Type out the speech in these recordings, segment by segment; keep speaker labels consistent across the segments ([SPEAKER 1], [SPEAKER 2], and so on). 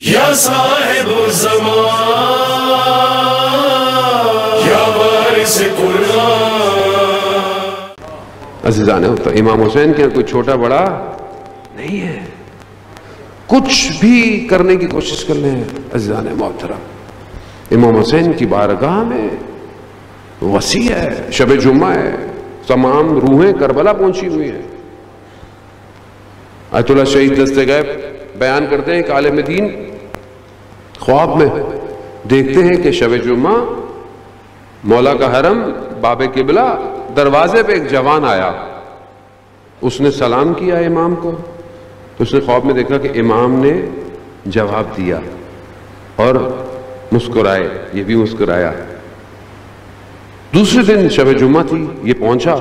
[SPEAKER 1] یا صاحب الزمان یا وارث قرآن۔
[SPEAKER 2] عزیزان ہوتا امام حسین کے کوئی چھوٹا بڑا نہیں ہے، کچھ بھی کرنے کی کوشش کر لیں عزیزان محترم، امام حسین کی بارگاہ میں وسیع ہے، شب جمعہ ہے، تمام روحیں کربلا پہنچی ہوئی ہیں۔ آیت اللہ شہید دست غیب بیان کرتے ہیں کہ عالم دین خواب میں دیکھتے ہیں کہ شب جمعہ مولا کا حرم باب قبلہ دروازے پہ ایک جوان آیا، اس نے سلام کیا امام کو، تو اس نے خواب میں دیکھا کہ امام نے جواب دیا اور مسکرائے، یہ بھی مسکرایا۔ دوسرے دن شب جمعہ تھی، یہ پہنچا،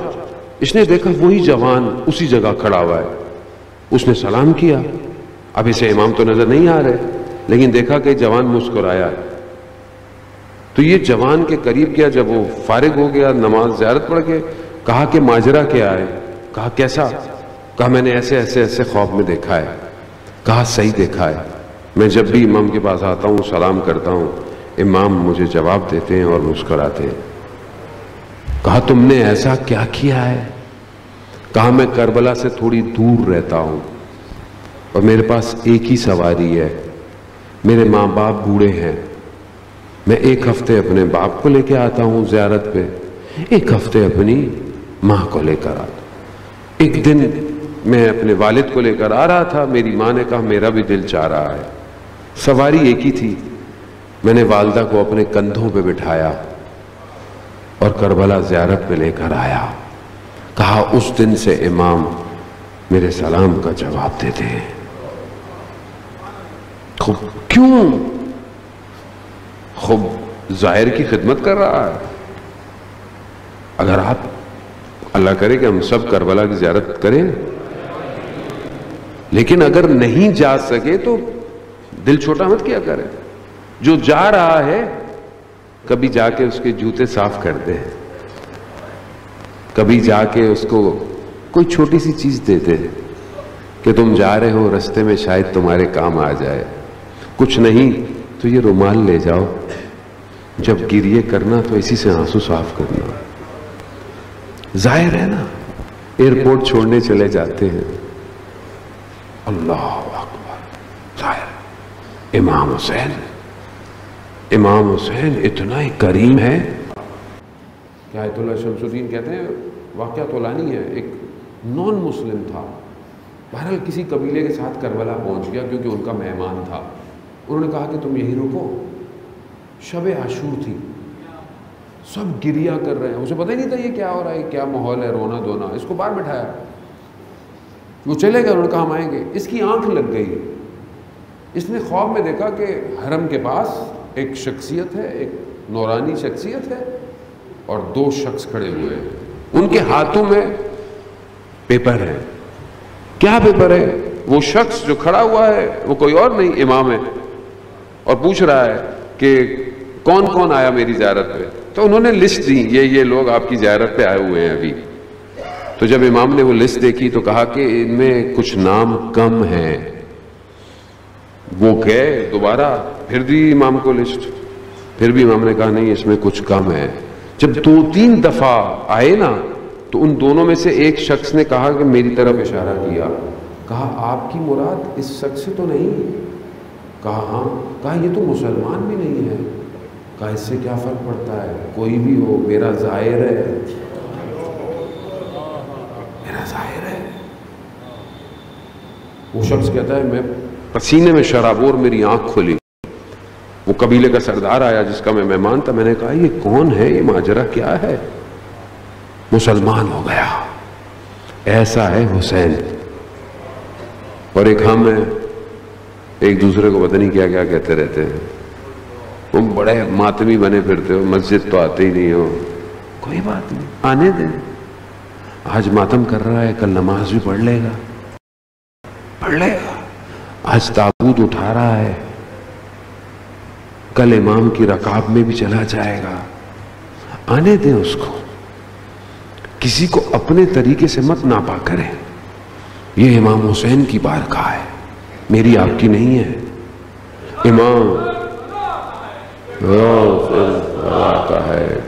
[SPEAKER 2] اس نے دیکھا وہی جوان اسی جگہ کھڑا ہوا ہے، اس نے سلام کیا، اب اسے امام تو نظر نہیں آ رہے، لیکن دیکھا کہ جوان مسکرایا ہے، تو یہ جوان کے قریب کیا، جب وہ فارغ ہو گیا نماز زیارت پڑھ کے، کہا کہ ماجرا کیا ہے؟ کہا کیسا؟ کہا میں نے ایسے ایسے ایسے خواب میں دیکھا ہے۔ کہا صحیح دیکھا ہے، میں جب بھی امام کے پاس آتا ہوں سلام کرتا ہوں، امام مجھے جواب دیتے ہیں اور مسکراتے ہیں۔ کہا تم نے ایسا کیا کیا ہے؟ کہا میں کربلا سے تھوڑی دور رہتا ہوں اور میرے پاس ایک ہی سواری ہے، میرے ماں باپ بوڑھے ہیں، میں ایک ہفتے اپنے باپ کو لے کے آتا ہوں زیارت پہ، ایک ہفتے اپنی ماں کو لے کر آتا ہوں۔ ایک دن میں اپنے والد کو لے کر آ رہا تھا، میری ماں نے کہا میرا بھی دل چاہ رہا ہے، سواری ایک ہی تھی، میں نے والدہ کو اپنے کندھوں پہ بٹھایا اور کربلا زیارت پہ لے کر آیا۔ کہا اس دن سے امام میرے سلام کا جواب دیتے ہیں۔ خوب کیوں؟ خوب ظاہر کی خدمت کر رہا ہے۔ اگر آپ اللہ کرے کہ ہم سب کربلا کی زیارت کریں، لیکن اگر نہیں جا سکے تو دل چھوٹا مت کیا کریں، جو جا رہا ہے کبھی جا کے اس کے جوتے صاف کر دیں، کبھی جا کے اس کو کوئی چھوٹی سی چیز دیتے ہیں کہ تم جا رہے ہو رستے میں شاید تمہارے کام آ جائے، کچھ نہیں تو یہ رومال لے جاؤ، جب گریے کرنا تو اسی سے آنسو صاف کرنا۔ ظاہر ہے نا، ایئرپورٹ چھوڑنے چلے جاتے ہیں، اللہ اکبر، ظاہر امام حسین اتنا ہی کریم ہے کہ آیت اللہ شمس الدین کہتے ہیں واقعہ طولانی ہے، ایک نان مسلم تھا، بہرحال کسی قبیلے کے ساتھ کربلا پہنچ گیا کیونکہ ان کا مہمان تھا، انہوں نے کہا کہ تم یہی رکو، شب عاشور تھی، سب گریا کر رہے ہیں، اسے پتہ ہی نہیں تھا یہ کیا ہو رہا ہے، کیا ماحول ہے، رونا دھونا، اس کو باہر بٹھایا، وہ چلے گئے، انہوں نے کہا ہم آئیں گے، اس کی آنکھ لگ گئی، اس نے خواب میں دیکھا کہ حرم کے پاس ایک شخصیت ہے، ایک نورانی شخصیت ہے اور دو شخص کھڑے ہوئے ہیں، ان کے ہاتھوں میں پیپر ہے۔ کیا پیپر ہے؟ وہ شخص جو کھڑا ہوا ہے وہ کوئی اور نہیں، امام ہے، اور پوچھ رہا ہے کہ کون کون آیا میری زیارت پہ، تو انہوں نے لسٹ دی، یہ لوگ آپ کی زیارت پہ آئے ہوئے ہیں ابھی۔ تو جب امام نے وہ لسٹ دیکھی تو کہا کہ ان میں کچھ نام کم ہیں، وہ گئے دوبارہ پھر دی امام کو لسٹ، پھر بھی امام نے کہا نہیں اس میں کچھ کم ہے۔ جب 2-3 دفعہ آئے نا تو ان دونوں میں سے ایک شخص نے کہا کہ میری طرف اشارہ کیا، کہا آپ کی مراد اس شخص سے تو نہیں؟ کہا ہاں۔ کہا یہ تو مسلمان بھی نہیں ہے۔ کہا اس سے کیا فرق پڑتا ہے، کوئی بھی ہو، میرا ظاہر ہے، میرا ظاہر ہے۔ وہ شخص کہتا ہے میں پسینے میں شرابور، میری آنکھ کھلی، وہ قبیلے کا سردار آیا جس کا میں مہمان تھا، میں نے کہا یہ کون ہے، یہ ماجرا کیا ہے؟ مسلمان ہو گیا۔ ایسا ہے حسین۔ اور ایک ہم ہیں، ایک دوسرے کو پتہ نہیں کیا کیا کہتے رہتے ہیں، تم بڑے ماتمی بنے پھرتے ہو، مسجد تو آتے ہی نہیں ہو، کوئی بات نہیں، آنے دیں، آج ماتم کر رہا ہے، کل نماز بھی پڑھ لے گا، آج تابوت اٹھا رہا ہے، کل امام کی رکاب میں بھی چلا جائے گا، آنے دیں اس کو، کسی کو اپنے طریقے سے مت ناپا کریں۔ یہ امام حسین کی بارگاہ ہے، میری آپ کی نہیں ہے۔ امام غوث الورا کا ہے